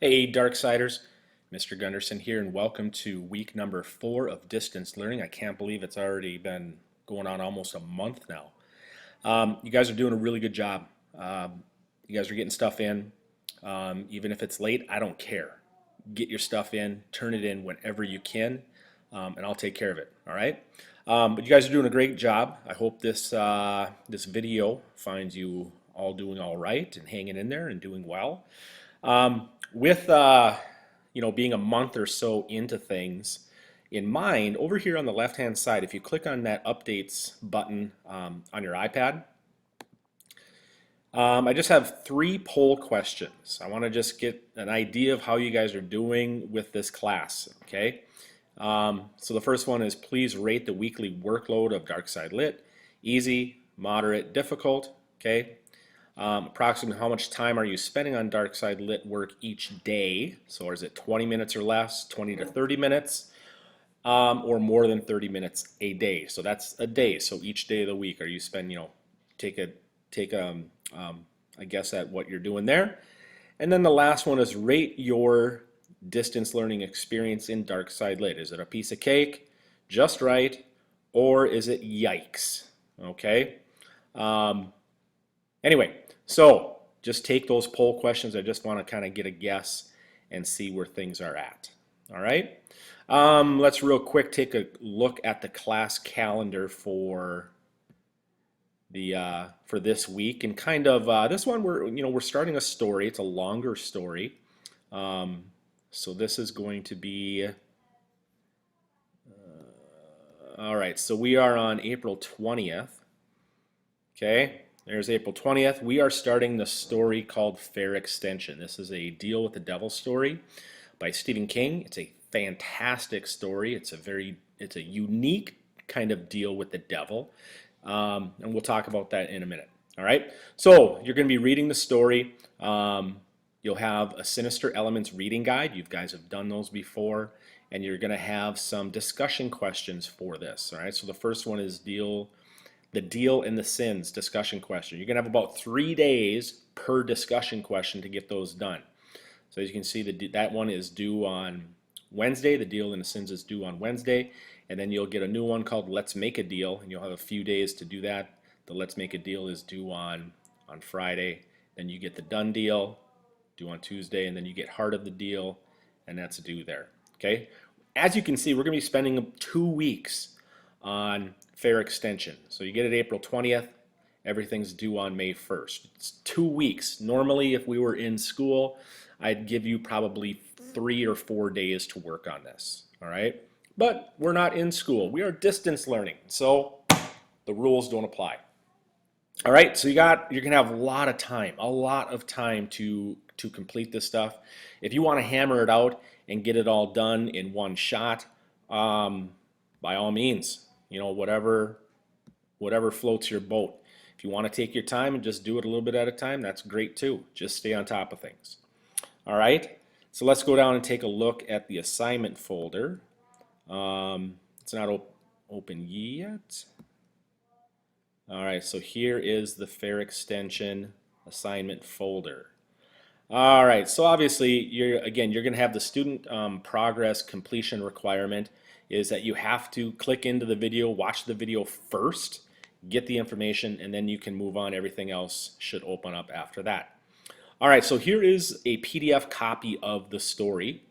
Hey, Darksiders, Mr. Gunderson here, and welcome to week number 4 of distance learning. I can't believe it's already been going on almost a month now. You guys are doing a really good job. You guys are getting stuff in. Even if it's late, I don't care. Get your stuff in, turn it in whenever you can, and I'll take care of it. All right. But you guys are doing a great job. I hope this video finds you all doing all right and hanging in there and doing well. With being a month or so into things in mind, over here on the left hand side, if you click on that updates button on your iPad, I just have 3 poll questions. I want to just get an idea of how you guys are doing with this class, okay? So the first one is, please rate the weekly workload of Darkside Lit. Easy, moderate, difficult, okay? Approximately how much time are you spending on Darkside Lit work each day? So is it 20 minutes or less, 20 to 30 minutes, or more than 30 minutes a day? So that's a day. So each day of the week, are you spending, take a guess at what you're doing there. And then the last one is, rate your distance learning experience in Darkside Lit. Is it a piece of cake, just right, or is it yikes? Okay. Anyway, so just take those poll questions. I just want to kind of get a guess and see where things are at. All right. Let's real quick take a look at the class calendar for this week, and kind of this one we're starting a story. It's a longer story. So this is going to be all right. So we are on April 20th. Okay. There's April 20th. We are starting the story called Fair Extension. This is a Deal with the Devil story by Stephen King. It's a fantastic story. It's a unique kind of deal with the devil. And we'll talk about that in a minute. All right. So you're going to be reading the story. You'll have a Sinister Elements reading guide. You guys have done those before. And you're going to have some discussion questions for this. All right. So the first one is the deal and the sins discussion question. You're going to have about 3 days per discussion question to get those done. So as you can see, that one is due on Wednesday. The deal and the sins is due on Wednesday. And then you'll get a new one called Let's Make a Deal, and you'll have a few days to do that. The Let's Make a Deal is due on Friday. Then you get the Done Deal due on Tuesday, and then you get Heart of the Deal, and that's due there. Okay? As you can see, we're going to be spending 2 weeks on Fair Extension. So you get it April 20th. Everything's due on May 1st. It's 2 weeks. Normally, if we were in school, I'd give you probably 3 or 4 days to work on this. All right? But we're not in school. We are distance learning. So the rules don't apply. All right, so you're going to have a lot of time to complete this stuff. If you want to hammer it out and get it all done in one shot, by all means, whatever floats your boat. If you want to take your time and just do it a little bit at a time, that's great too. Just stay on top of things. All right, so let's go down and take a look at the assignment folder. It's not open yet. All right, so here is the Fair Extension assignment folder. All right, so obviously you're going to have the student progress completion requirement is that you have to click into the video, watch the video first, get the information, and then you can move on. Everything else should open up after that. All right, so here is a PDF copy of the story.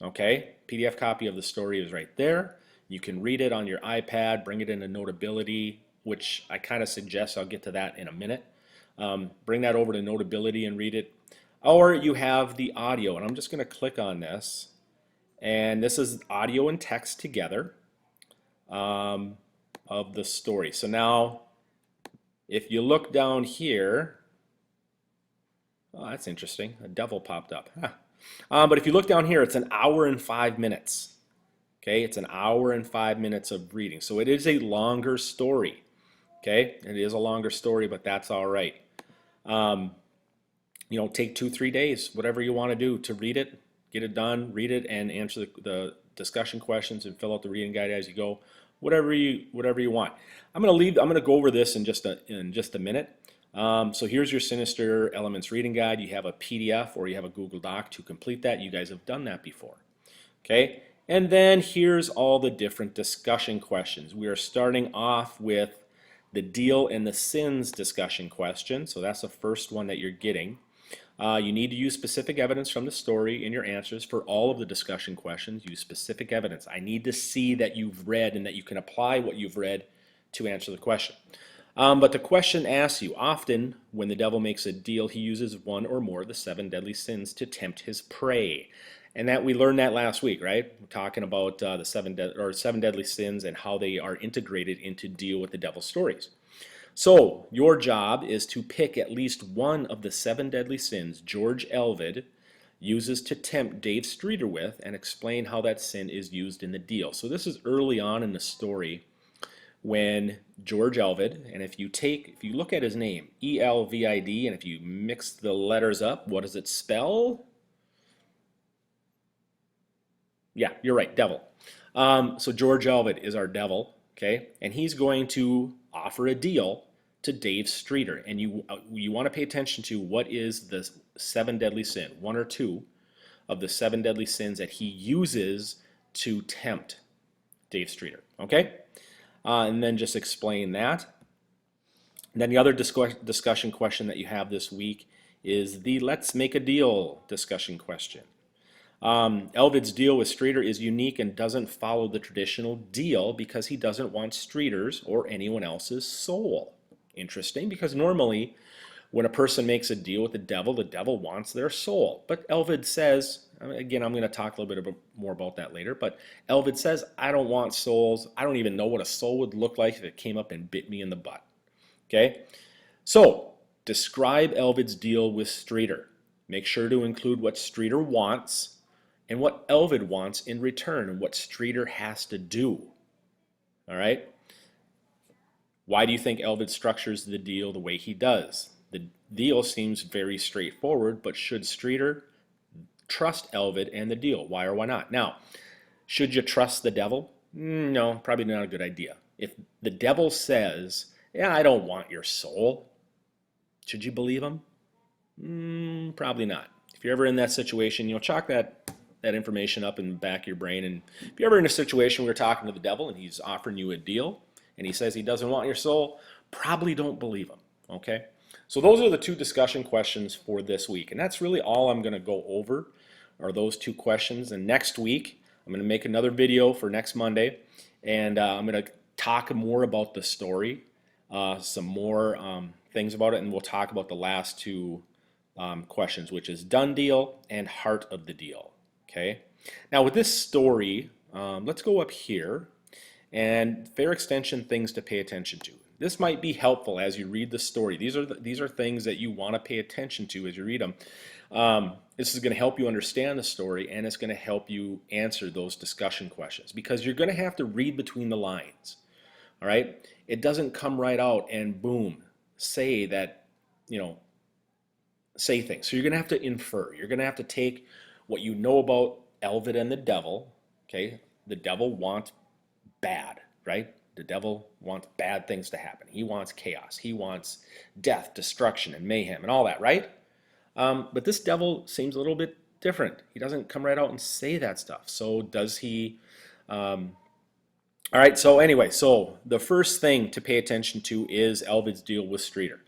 Okay, PDF copy of the story is right there. You can read it on your iPad, bring it into Notability, which I kind of suggest. I'll get to that in a minute. Bring that over to Notability and read it. Or you have the audio, and I'm just going to click on this. And this is audio and text together of the story. So now, if you look down here, oh, that's interesting. A devil popped up. Huh. But if you look down here, it's an hour and 5 minutes. Okay, it's an hour and 5 minutes of reading. So it is a longer story. Okay, it is a longer story, but that's all right. Take 2-3 days, whatever you want to do to read it, get it done, read it, and answer the discussion questions and fill out the reading guide as you go. Whatever you want. I'm going to go over this in just a minute. So here's your Sinister Elements reading guide. You have a PDF or you have a Google Doc to complete that. You guys have done that before. Okay, and then here's all the different discussion questions. We are starting off with the deal and the sins discussion question. So that's the first one that you're getting. You need to use specific evidence from the story in your answers for all of the discussion questions. Use specific evidence. I need to see that you've read and that you can apply what you've read to answer the question. But the question asks you, often when the devil makes a deal, he uses one or more of the 7 deadly sins to tempt his prey. And that we learned that last week, right? We're talking about the 7 deadly sins and how they are integrated into deal with the devil's stories. So your job is to pick at least one of the 7 deadly sins George Elvid uses to tempt Dave Streeter with, and explain how that sin is used in the deal. So this is early on in the story when George Elvid, and if you look at his name, E-L-V-I-D, and if you mix the letters up, what does it spell? Yeah, you're right, devil. So George Elvid is our devil, okay? And he's going to offer a deal to Dave Streeter. And you want to pay attention to what is the 7 deadly sin, 1 or 2 of the 7 deadly sins that he uses to tempt Dave Streeter, okay? And then just explain that. And then the other discussion question that you have this week is the let's make a deal discussion question. Elvid's deal with Streeter is unique and doesn't follow the traditional deal because he doesn't want Streeter's or anyone else's soul. Interesting, because normally when a person makes a deal with the devil wants their soul. But Elvid says, again, I'm going to talk a little bit more about that later, but Elvid says, I don't want souls. I don't even know what a soul would look like if it came up and bit me in the butt. Okay? So, describe Elvid's deal with Streeter. Make sure to include what Streeter wants and what Elvid wants in return, and what Streeter has to do. All right? Why do you think Elvid structures the deal the way he does? The deal seems very straightforward, but should Streeter trust Elvid and the deal? Why or why not? Now, should you trust the devil? No, probably not a good idea. If the devil says, yeah, I don't want your soul, should you believe him? Probably not. If you're ever in that situation, chalk that information up in the back of your brain. And if you're ever in a situation where you're talking to the devil and he's offering you a deal and he says he doesn't want your soul, probably don't believe him, okay? So those are the 2 discussion questions for this week. And that's really all I'm going to go over are those 2 questions. And next week, I'm going to make another video for next Monday. And I'm going to talk more about the story, some more things about it. And we'll talk about the last 2 questions, which is done deal and heart of the deal. Okay. Now with this story, let's go up here and fair extension things to pay attention to. This might be helpful as you read the story. These are things that you want to pay attention to as you read them. This is going to help you understand the story, and it's going to help you answer those discussion questions, because you're going to have to read between the lines. All right? It doesn't come right out and boom, say that, say things. So you're going to have to infer. You're going to have to take what you know about Elvid and the devil. Okay? The devil wants bad, right? The devil wants bad things to happen. He wants chaos. He wants death, destruction, and mayhem, and all that, right? But this devil seems a little bit different. He doesn't come right out and say that stuff. So does he? All right, so anyway, so the first thing to pay attention to is Elvid's deal with Streeter.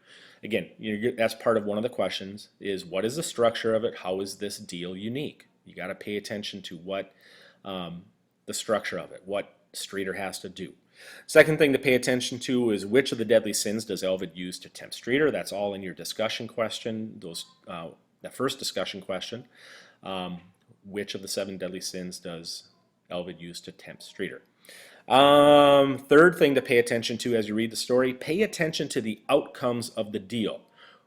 Again, that's part of one of the questions is what is the structure of it? How is this deal unique? You got to pay attention to what the structure of it, what Streeter has to do. Second thing to pay attention to is which of the deadly sins does Elvid use to tempt Streeter? That's all in your discussion question. That first discussion question. Which of the 7 deadly sins does Elvid use to tempt Streeter? Third thing to pay attention to as you read the story, pay attention to the outcomes of the deal.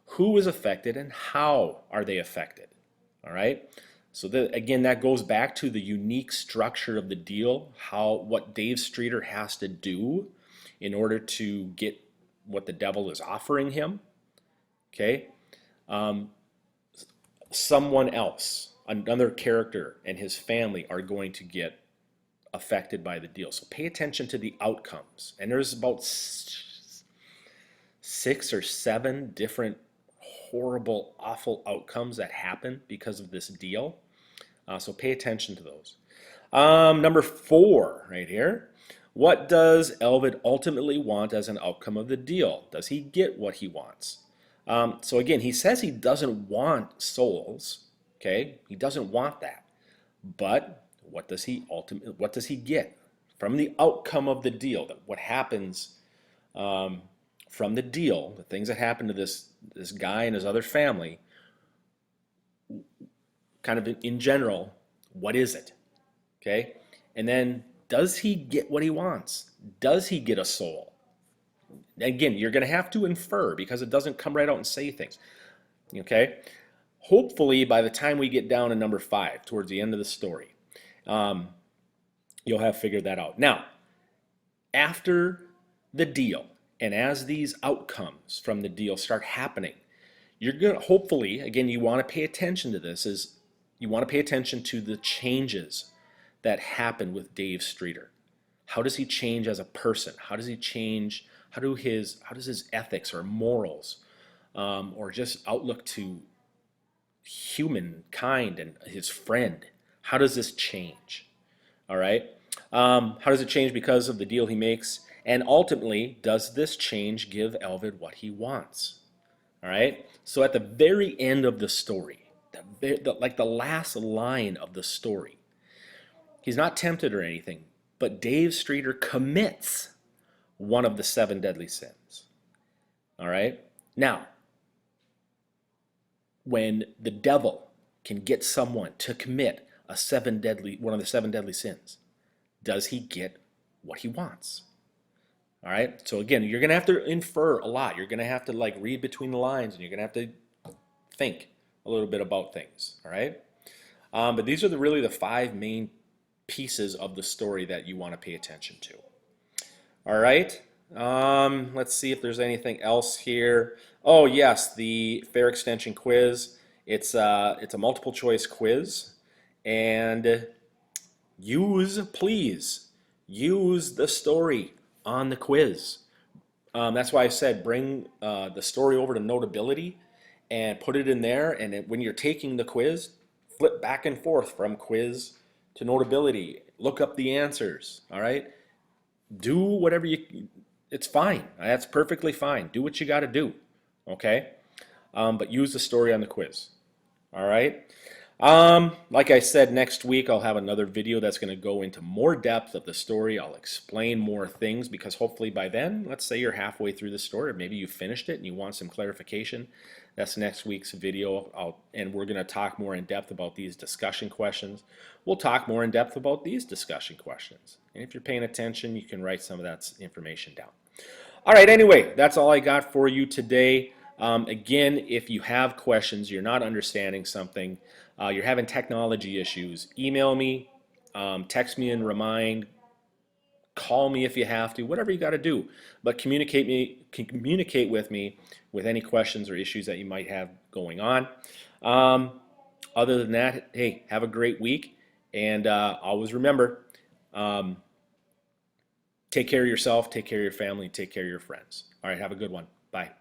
Who is affected and how are they affected? All right? So again, that goes back to the unique structure of the deal, what Dave Streeter has to do in order to get what the devil is offering him. Okay? Someone else, another character and his family are going to get affected by the deal. So pay attention to the outcomes. And there's about 6 or 7 different horrible, awful outcomes that happen because of this deal. So pay attention to those. Number 4 right here. What does Elvid ultimately want as an outcome of the deal? Does he get what he wants? So again, he says he doesn't want souls. Okay, he doesn't want that. But what does he get from the outcome of the deal? What happens from the deal? The things that happen to this guy and his other family. Kind of in general, what is it? Okay, and then does he get what he wants? Does he get a soul? Again, you're going to have to infer because it doesn't come right out and say things. Okay, hopefully by the time we get down to number 5, towards the end of the story, you'll have figured that out. Now, after the deal, and as these outcomes from the deal start happening, you're going to hopefully, again, you want to pay attention to this, is you want to pay attention to the changes that happen with Dave Streeter. How does he change as a person? How does he change? How does his ethics or morals or just outlook to humankind and his friend, how does this change? All right. How does it change because of the deal he makes? And ultimately, does this change give Elvid what he wants? All right. So at the very end of the story, like the last line of the story, he's not tempted or anything, but Dave Streeter commits one of the 7 deadly sins. All right. Now, when the devil can get someone to commit one of the 7 deadly sins, does he get what he wants? All right. So again, you're going to have to infer a lot. You're going to have to like read between the lines, and you're going to have to think a little bit about things. All right. But these are really the 5 main pieces of the story that you want to pay attention to. All right. Let's see if there's anything else here. Oh yes, the fair extension quiz. It's a multiple choice quiz, and please use the story on the quiz. That's why I said bring the story over to Notability and put it in there. And when you're taking the quiz, flip back and forth from quiz to Notability. Look up the answers. All right. Do whatever it's fine. That's perfectly fine. Do what you got to do. Okay. But use the story on the quiz. All right. Like I said, next week I'll have another video that's going to go into more depth of the story. I'll explain more things because hopefully by then, let's say you're halfway through the story, or maybe you finished it and you want some clarification. That's next week's video, and we're going to talk more in depth about these discussion questions. We'll talk more in depth about these discussion questions. And if you're paying attention, you can write some of that information down. All right, anyway, that's all I got for you today. Again, if you have questions, you're not understanding something, you're having technology issues, email me, text me and remind, call me if you have to, whatever you got to do. But communicate with me with any questions or issues that you might have going on. Other than that, hey, have a great week, and always remember, take care of yourself, take care of your family, take care of your friends. All right, have a good one. Bye.